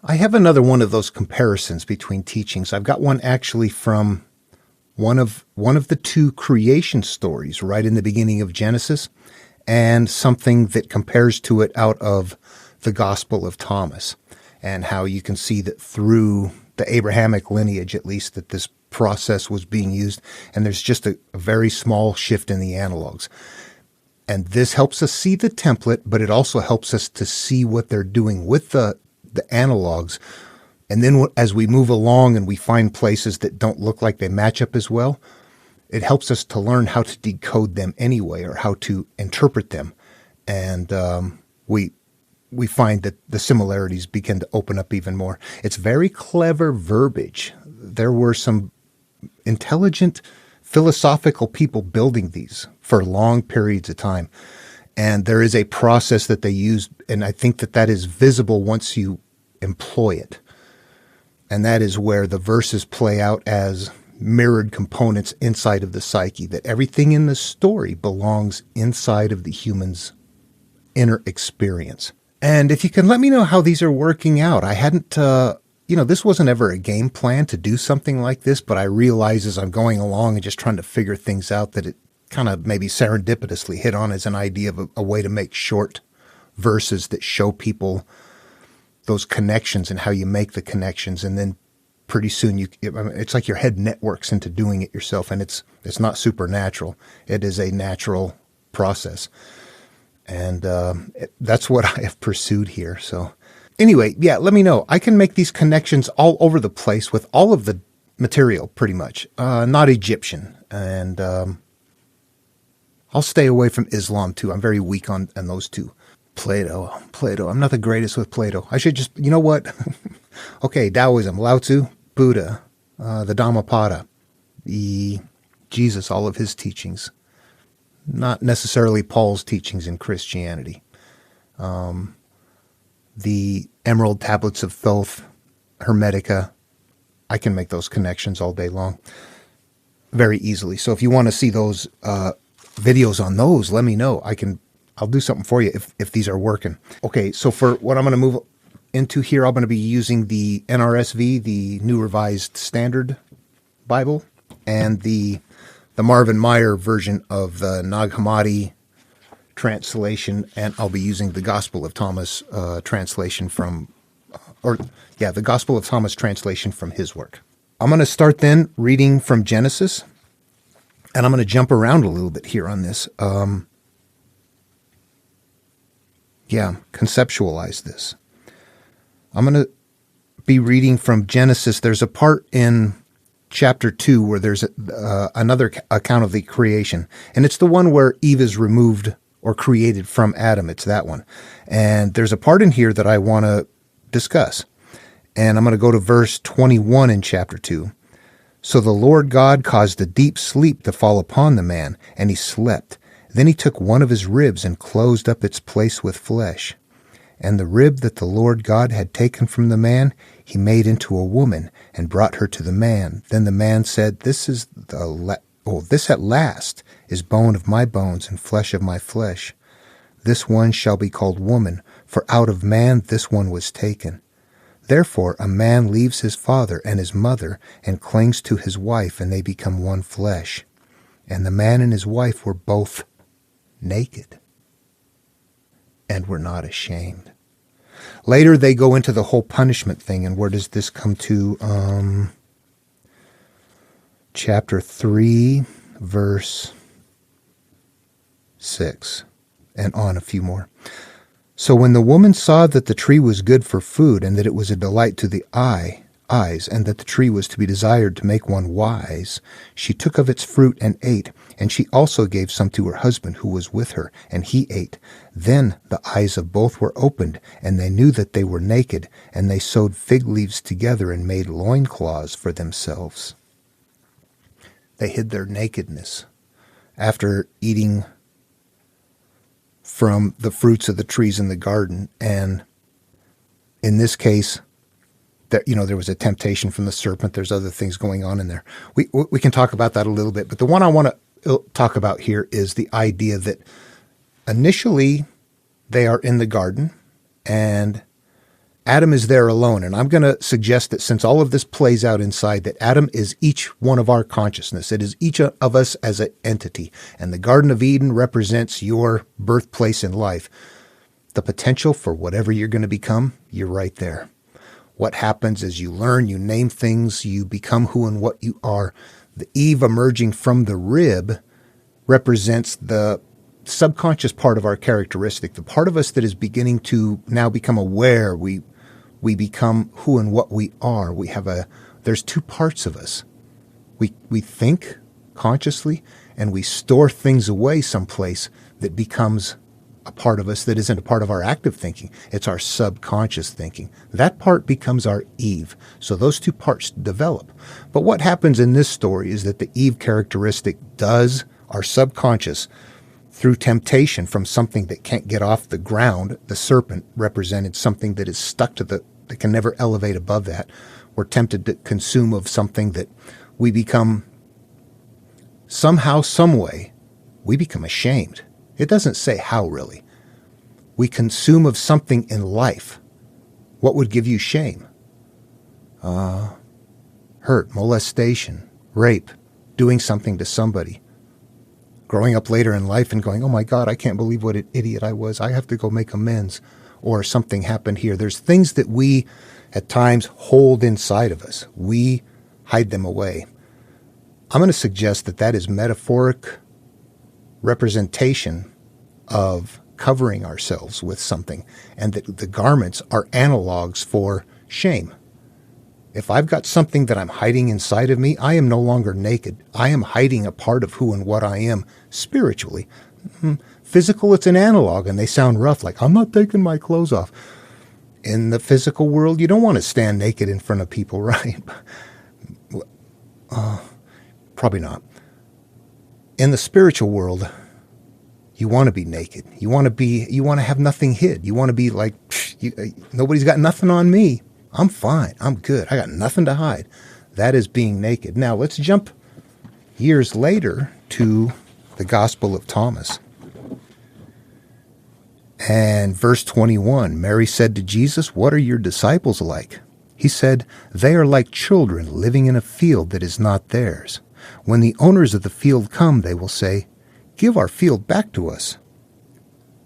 I have another one of those comparisons between teachings. I've got one actually from one of the two creation stories right in the beginning of Genesis, and something that compares to it out of the Gospel of Thomas, and how you can see that through the Abrahamic lineage, at least, that this process was being used, and there's just a very small shift in the analogs. And this helps us see the template, but it also helps us to see what they're doing with the analogs. And then as we move along and we find places that don't look like they match up as well, it helps us to learn how to decode them anyway, or how to interpret them. And we find that the similarities begin to open up even more. It's very clever verbiage. There were some intelligent, philosophical people building these for long periods of time. And there is a process that they use, and I think that is visible once you employ it. And that is where the verses play out as mirrored components inside of the psyche, that everything in the story belongs inside of the human's inner experience. And if you can let me know how these are working out. I hadn't, this wasn't ever a game plan to do something like this, but I realize as I'm going along and just trying to figure things out that it kind of maybe serendipitously hit on as an idea of a way to make short verses that show people those connections and how you make the connections. And then pretty soon it's like your head networks into doing it yourself. And it's not supernatural. It is a natural process. And that's what I have pursued here. So anyway, yeah, let me know. I can make these connections all over the place with all of the material, pretty much. Not Egyptian. And I'll stay away from Islam, too. I'm very weak on those two. Plato. I'm not the greatest with Plato. I should just, you know what? Okay, Taoism, Lao Tzu, Buddha, the Dhammapada, Jesus, all of his teachings. Not necessarily Paul's teachings in Christianity. The Emerald Tablets of Thoth, Hermetica, I can make those connections all day long very easily. So if you want to see those videos on those, let me know. I'll do something for you if these are working. Okay, so for what I'm going to move into here, I'm going to be using the NRSV, the New Revised Standard Bible, and the Marvin Meyer version of the Nag Hammadi translation, and I'll be using the Gospel of Thomas translation from the Gospel of Thomas translation from his work. I'm going to start then reading from Genesis, and I'm going to jump around a little bit here on this. Conceptualize this. I'm going to be reading from Genesis. There's a part in chapter 2 where there's another account of the creation, and it's the one where Eve is removed or created from Adam. It's that one. And there's a part in here that I want to discuss. And I'm going to go to verse 21 in chapter 2. So the Lord God caused a deep sleep to fall upon the man, and he slept. Then he took one of his ribs and closed up its place with flesh. And the rib that the Lord God had taken from the man, he made into a woman and brought her to the man. Then the man said, This at last is bone of my bones and flesh of my flesh. This one shall be called woman, for out of man this one was taken. Therefore a man leaves his father and his mother and clings to his wife, and they become one flesh. And the man and his wife were both naked and were not ashamed. Later they go into the whole punishment thing, and where does this come to? Chapter 3, verse 6, and on a few more. So when the woman saw that the tree was good for food, and that it was a delight to the eyes, and that the tree was to be desired to make one wise, she took of its fruit and ate, and she also gave some to her husband who was with her, and he ate. Then the eyes of both were opened, and they knew that they were naked, and they sewed fig leaves together and made loincloths for themselves. They hid their nakedness after eating from the fruits of the trees in the garden. And in this case, there was a temptation from the serpent. There's other things going on in there. We can talk about that a little bit. But the one I want to talk about here is the idea that initially they are in the garden, and Adam is there alone. And I'm going to suggest that since all of this plays out inside, that Adam is each one of our consciousness. It is each of us as an entity. And the Garden of Eden represents your birthplace in life. The potential for whatever you're going to become, you're right there. What happens is you learn, you name things, you become who and what you are. The Eve emerging from the rib represents the subconscious part of our characteristic, the part of us that is beginning to now become aware. We become who and what we are. There's two parts of us. We think consciously, and we store things away someplace that becomes a part of us that isn't a part of our active thinking. It's our subconscious thinking. That part becomes our Eve. So those two parts develop. But what happens in this story is that the Eve characteristic does our subconscious through temptation from something that can't get off the ground. The serpent represented something that is stuck to that can never elevate above that. We're tempted to consume of something that we become somehow, some way, we become ashamed. It doesn't say how, really. We consume of something in life. What would give you shame? Hurt, molestation, rape, doing something to somebody. Growing up later in life and going, oh my God, I can't believe what an idiot I was. I have to go make amends. Or something happened here. There's things that we, at times, hold inside of us. We hide them away. I'm going to suggest that that is metaphoric representation of covering ourselves with something, and that the garments are analogs for shame. If I've got something that I'm hiding inside of me, I am no longer naked. I am hiding a part of who and what I am spiritually. Physical, it's an analog, and they sound rough, like, I'm not taking my clothes off. In the physical world, you don't want to stand naked in front of people, right? Probably not. In the spiritual world, you want to be naked. You want to have nothing hid. You want to be like, nobody's got nothing on me. I'm fine. I'm good. I got nothing to hide. That is being naked. Now, let's jump years later to the Gospel of Thomas. And verse 21, Mary said to Jesus, "What are your disciples like?" He said, "They are like children living in a field that is not theirs. When the owners of the field come, they will say, 'Give our field back to us.'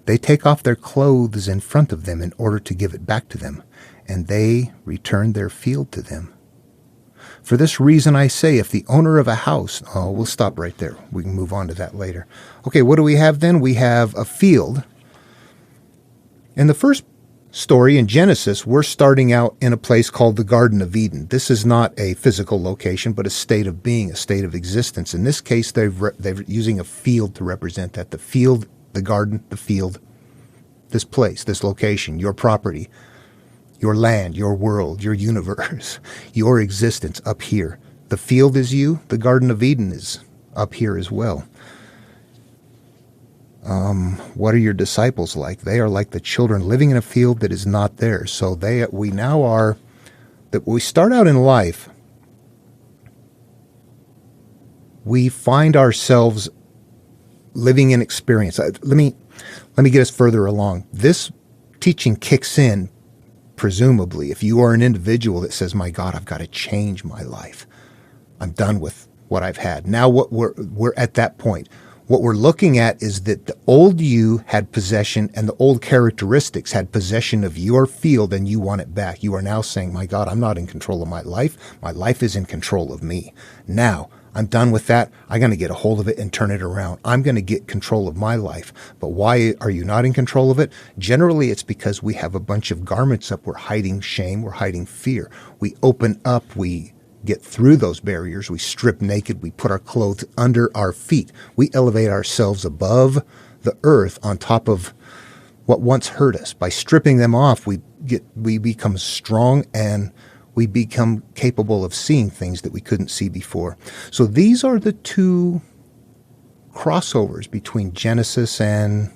They take off their clothes in front of them in order to give it back to them, and they return their field to them. For this reason I say, if the owner of a house..." Oh, we'll stop right there. We can move on to that later. Okay, what do we have then? We have a field. In the first story in Genesis, we're starting out in a place called the Garden of Eden. This is not a physical location, but a state of being, a state of existence. In this case, they're using a field to represent that. The field, the garden, the field, this place, this location, your property, your land, your world, your universe, your existence up here. The field is you. The Garden of Eden is up here as well. What are your disciples like? They are like the children living in a field that is not theirs. So we start out in life, we find ourselves living in experience. Let me get us further along. This teaching kicks in, presumably, if you are an individual that says, my God, I've got to change my life. I'm done with what I've had. Now what we're at that point. What we're looking at is that the old you had possession and the old characteristics had possession of your field, and you want it back. You are now saying, my God, I'm not in control of my life. My life is in control of me. Now, I'm done with that. I'm going to get a hold of it and turn it around. I'm going to get control of my life. But why are you not in control of it? Generally, it's because we have a bunch of garments up. We're hiding shame. We're hiding fear. We open up. We get through those barriers. We strip naked. We put our clothes under our feet. We elevate ourselves above the earth on top of what once hurt us. By stripping them off, we become strong, and we become capable of seeing things that we couldn't see before. So these are the two crossovers between Genesis and,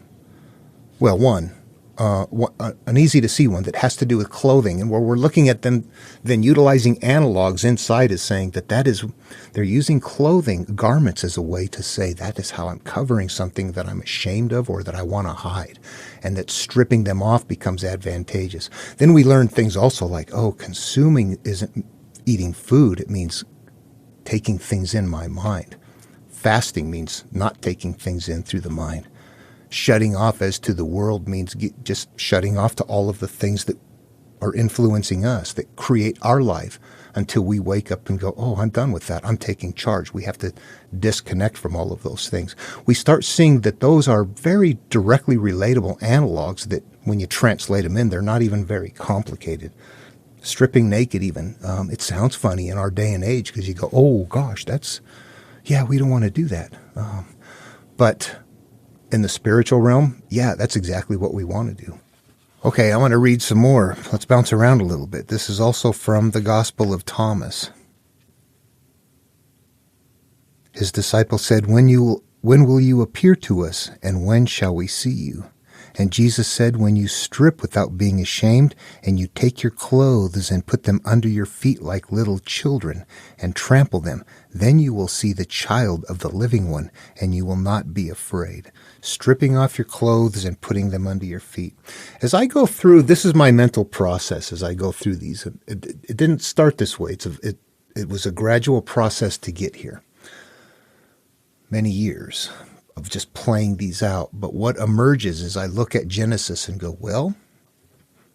well, one, an easy to see one that has to do with clothing, and where we're looking at them then utilizing analogs inside is saying they're using clothing, garments, as a way to say that is how I'm covering something that I'm ashamed of or that I want to hide, and that stripping them off becomes advantageous. Then we learn things also like, consuming isn't eating food, it means taking things in my mind. Fasting means not taking things in through the mind. Shutting off as to the world means just shutting off to all of the things that are influencing us, that create our life, until we wake up and go, I'm done with that. I'm taking charge. We have to disconnect from all of those things. We start seeing that those are very directly relatable analogs that when you translate them in, they're not even very complicated. Stripping naked even, it sounds funny in our day and age because you go, oh gosh, we don't want to do that. But in the spiritual realm, that's exactly what we want to do. Okay, I want to read some more. Let's bounce around a little bit. This is also from the Gospel of Thomas. His disciple said, When will you appear to us, and when shall we see you? And Jesus said, When you strip without being ashamed, and you take your clothes and put them under your feet like little children, and trample them, then you will see the child of the living one, and you will not be afraid. Stripping off your clothes and putting them under your feet. As I go through, this is my mental process as I go through these. It didn't start this way. It was a gradual process to get here. Many years of just playing these out. But what emerges is I look at Genesis and go, well,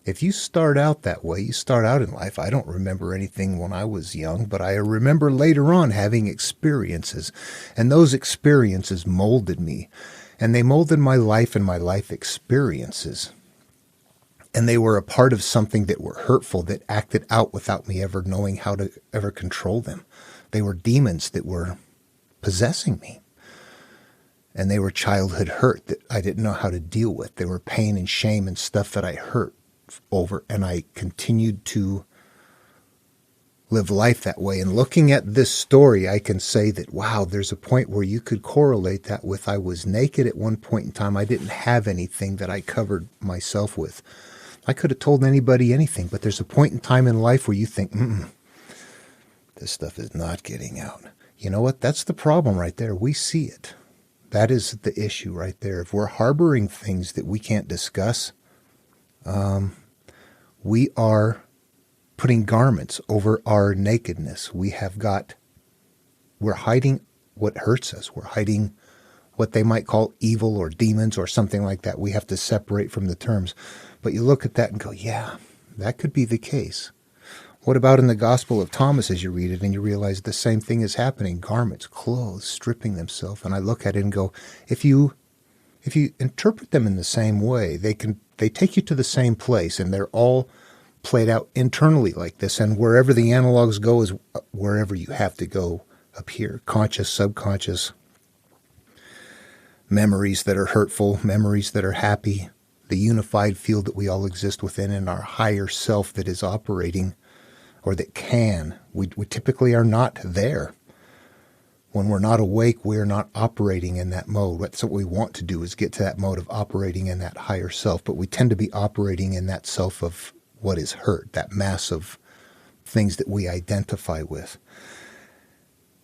if you start out that way, you start out in life. I don't remember anything when I was young, but I remember later on having experiences. And those experiences molded me. And they molded my life and my life experiences. And they were a part of something that were hurtful, that acted out without me ever knowing how to ever control them. They were demons that were possessing me. And they were childhood hurt that I didn't know how to deal with. They were pain and shame and stuff that I hurt over. And I continued to live life that way. And looking at this story, I can say that, wow, there's a point where you could correlate that with I was naked at one point in time. I didn't have anything that I covered myself with. I could have told anybody anything, but there's a point in time in life where you think, this stuff is not getting out. You know what? That's the problem right there. We see it. That is the issue right there. If we're harboring things that we can't discuss, we are putting garments over our nakedness. We're hiding what hurts us. We're hiding what they might call evil or demons or something like that. We have to separate from the terms. But you look at that and go, yeah, that could be the case. What about in the Gospel of Thomas as you read it and you realize the same thing is happening? Garments, clothes, stripping themselves. And I look at it and go, if you interpret them in the same way, they take you to the same place, and they're all played out internally like this. And wherever the analogs go is wherever you have to go up here. Conscious, subconscious, memories that are hurtful, memories that are happy, the unified field that we all exist within, and our higher self that is operating, or that can. We typically are not there. When we're not awake, we're not operating in that mode. That's what we want to do, is get to that mode of operating in that higher self. But we tend to be operating in that self of what is hurt, that mass of things that we identify with.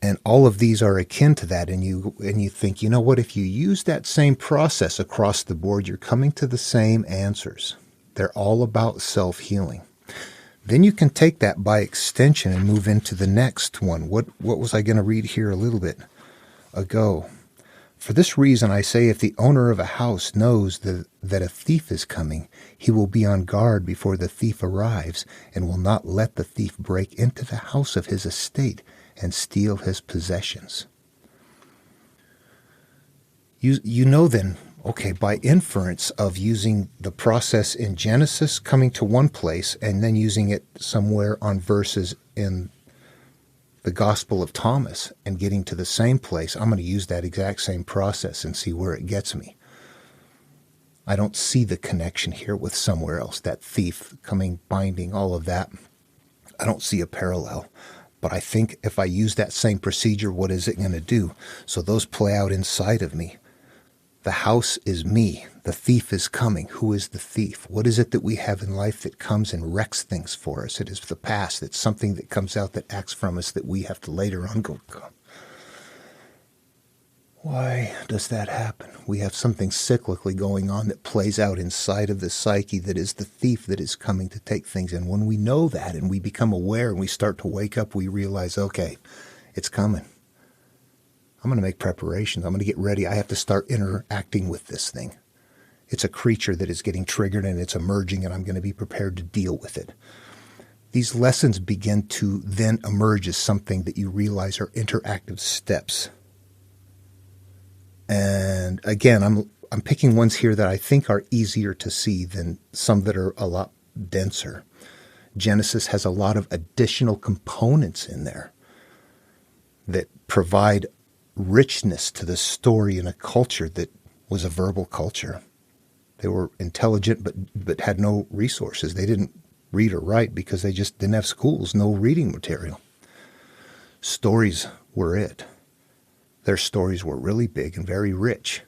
And all of these are akin to that. And you think, you know what, if you use that same process across the board, you're coming to the same answers. They're all about self-healing. Then you can take that by extension and move into the next one. What was I going to read here a little bit ago? For this reason, I say, if the owner of a house knows that a thief is coming, he will be on guard before the thief arrives, and will not let the thief break into the house of his estate and steal his possessions. You know then, okay, by inference of using the process in Genesis, coming to one place and then using it somewhere on verses in the Gospel of Thomas and getting to the same place, I'm going to use that exact same process and see where it gets me. I don't see the connection here with somewhere else, that thief coming, binding, all of that. I don't see a parallel. But I think if I use that same procedure, what is it going to do? So those play out inside of me. The house is me. The thief is coming. Who is the thief? What is it that we have in life that comes and wrecks things for us? It is the past. It's something that comes out that acts from us that we have to later on go, why does that happen? We have something cyclically going on that plays out inside of the psyche that is the thief that is coming to take things. And when we know that and we become aware and we start to wake up, we realize, okay, it's coming. I'm going to make preparations. I'm going to get ready. I have to start interacting with this thing. It's a creature that is getting triggered and it's emerging, and I'm going to be prepared to deal with it. These lessons begin to then emerge as something that you realize are interactive steps. And again, I'm picking ones here that I think are easier to see than some that are a lot denser. Genesis has a lot of additional components in there that provide richness to the story in a culture that was a verbal culture. They were intelligent but had no resources. They didn't read or write because they just didn't have schools, no reading material. Stories were it. Their stories were really big and very rich.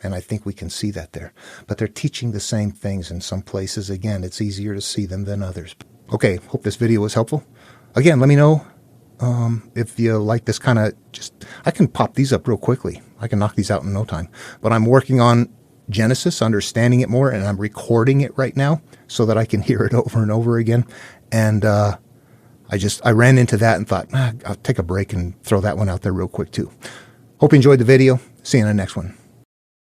And I think we can see that there. But they're teaching the same things in some places. Again, it's easier to see them than others. Okay, hope this video was helpful. Again, let me know if you like this kind of I can pop these up real quickly. I can knock these out in no time. But I'm working on Genesis, understanding it more, and I'm recording it right now so that I can hear it over and over again. And I ran into that and thought, I'll take a break and throw that one out there real quick too. Hope you enjoyed the video. See you in the next one.